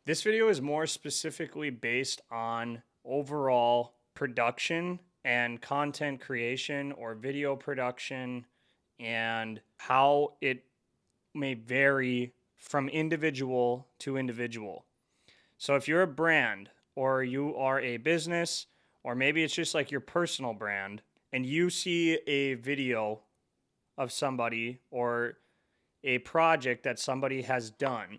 This video is more specifically based on overall production and content creation or video production and how it may vary from individual to individual. So if you're a brand or you are a business, or maybe it's just like your personal brand, and you see a video of somebody or a project that somebody has done,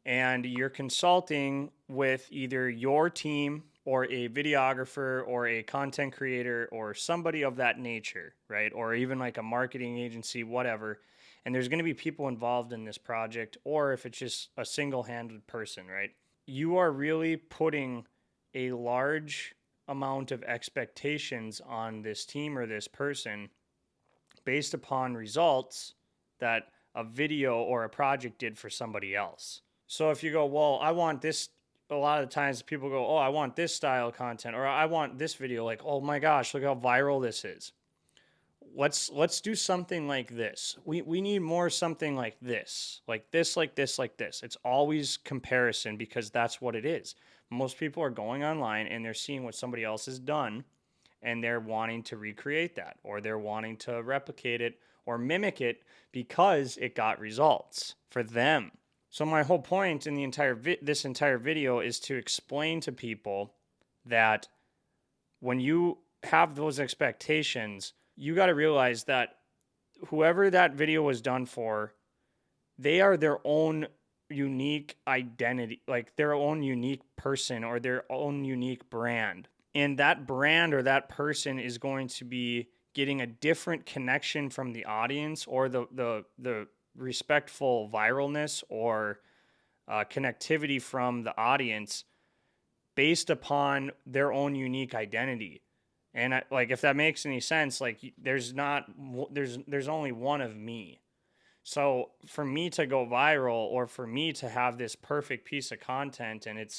and you're consulting with either your team or a videographer or a content creator or somebody of that nature, right? Or even like a marketing agency, whatever. And there's going to be people involved in this project, or if it's just a single handed person, right? You are really putting a large amount of expectations on this team or this person based upon results that a video or a project did for somebody else. So if you go, well, I want this, a lot of the times people go, oh, I want this style of content, or I want this video, like, oh my gosh, look how viral this is. Let's do something like this. We need more something like this, like this, like this, like this. It's always comparison because that's what it is. Most people are going online and they're seeing what somebody else has done and they're wanting to recreate that or they're wanting to replicate it or mimic it because it got results for them. So my whole point in the this entire video is to explain to people that when you have those expectations, you got to realize that whoever that video was done for, they are their own unique identity, like their own unique person or their own unique brand. And that brand or that person is going to be getting a different connection from the audience or the respectful viralness or connectivity from the audience based upon their own unique identity. And like, if that makes any sense, like there's only one of me. So for me to go viral or for me to have this perfect piece of content and it's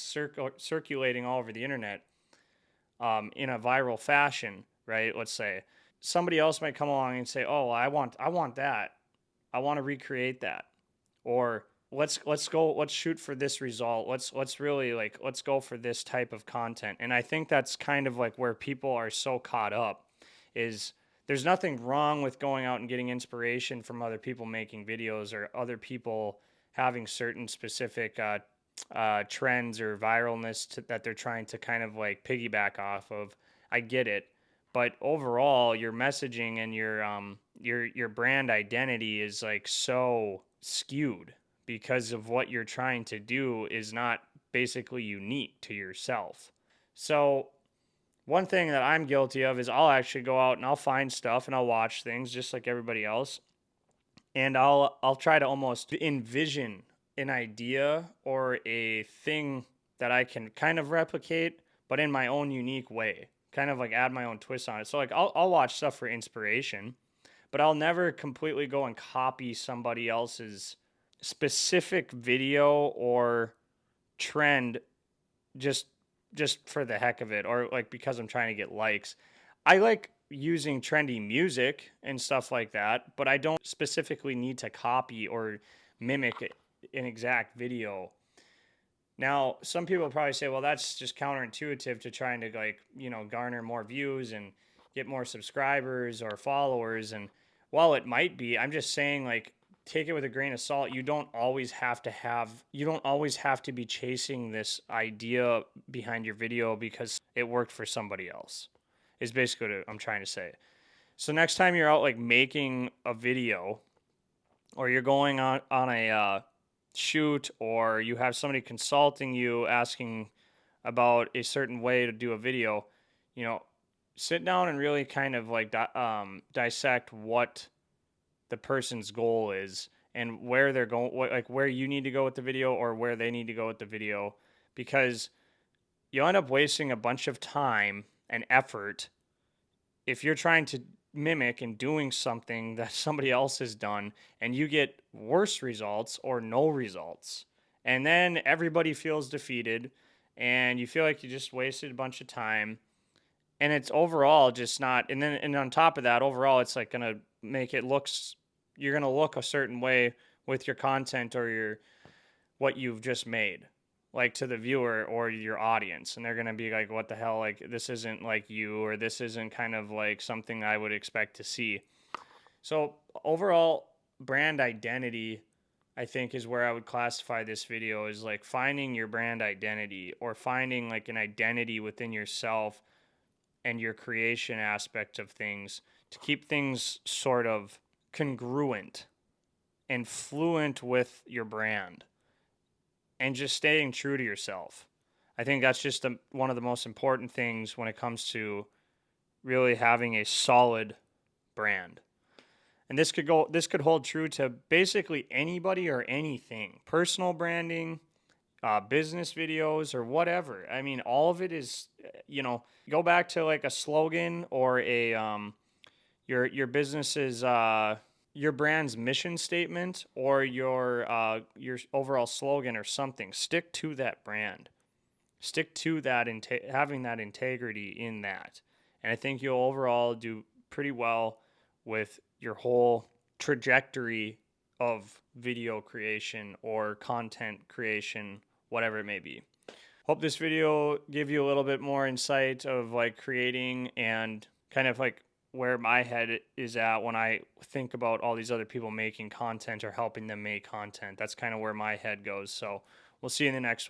circulating all over the internet in a viral fashion, right? Let's say somebody else might come along and say, "Oh, I want that. I want to recreate that." Or let's shoot for this result. Let's really like let's go for this type of content. And I think that's kind of like where people are so caught up is there's nothing wrong with going out and getting inspiration from other people making videos or other people having certain specific trends or viralness that they're trying to kind of like piggyback off of. I get it, but overall, your messaging and your brand identity is like so skewed because of what you're trying to do is not basically unique to yourself. So one thing that I'm guilty of is I'll actually go out and I'll find stuff and I'll watch things just like everybody else, and I'll try to almost envision an idea or a thing that I can kind of replicate, but in my own unique way, kind of like add my own twist on it. So like I'll watch stuff for inspiration, but I'll never completely go and copy somebody else's specific video or trend just just for the heck of it or like because I'm trying to get likes. I like using trendy music and stuff like that, but I don't specifically need to copy or mimic an exact video. Now, some people probably say, well, that's just counterintuitive to trying to like, garner more views and get more subscribers or followers. And while it might be, I'm just saying like take it with a grain of salt. You don't always have to be chasing this idea behind your video because it worked for somebody else. Is basically what I'm trying to say. So next time you're out like making a video or you're going on a shoot or you have somebody consulting you asking about a certain way to do a video, you know, sit down and really kind of like dissect what the person's goal is and where they're going, like where you need to go with the video or where they need to go with the video, because you'll end up wasting a bunch of time and effort if you're trying to mimic and doing something that somebody else has done and you get worse results or no results. And then everybody feels defeated and you feel like you just wasted a bunch of time and it's overall just not, and on top of that, overall it's like going to make it looks, you're going to look a certain way with your content or your what you've just made. like to the viewer or your audience, and they're going to be like, what the hell, like this isn't like you, or this isn't kind of like something I would expect to see. So overall, brand identity, I think, is where I would classify this video, is like finding your brand identity, or finding like an identity within yourself and your creation aspect of things, to keep things sort of congruent and fluent with your brand, and just staying true to yourself. I think that's just one of the most important things when it comes to really having a solid brand. And this could hold true to basically anybody or anything. Personal branding, business videos, or whatever. I mean, all of it is, go back to like a slogan, or a your business's your brand's mission statement, or your overall slogan or something. Stick to that brand. Stick to that, having that integrity in that. And I think you'll overall do pretty well with your whole trajectory of video creation or content creation, whatever it may be. Hope this video gave you a little bit more insight of like creating, and kind of like where my head is at when I think about all these other people making content or helping them make content. That's kind of where my head goes. So we'll see you in the next one.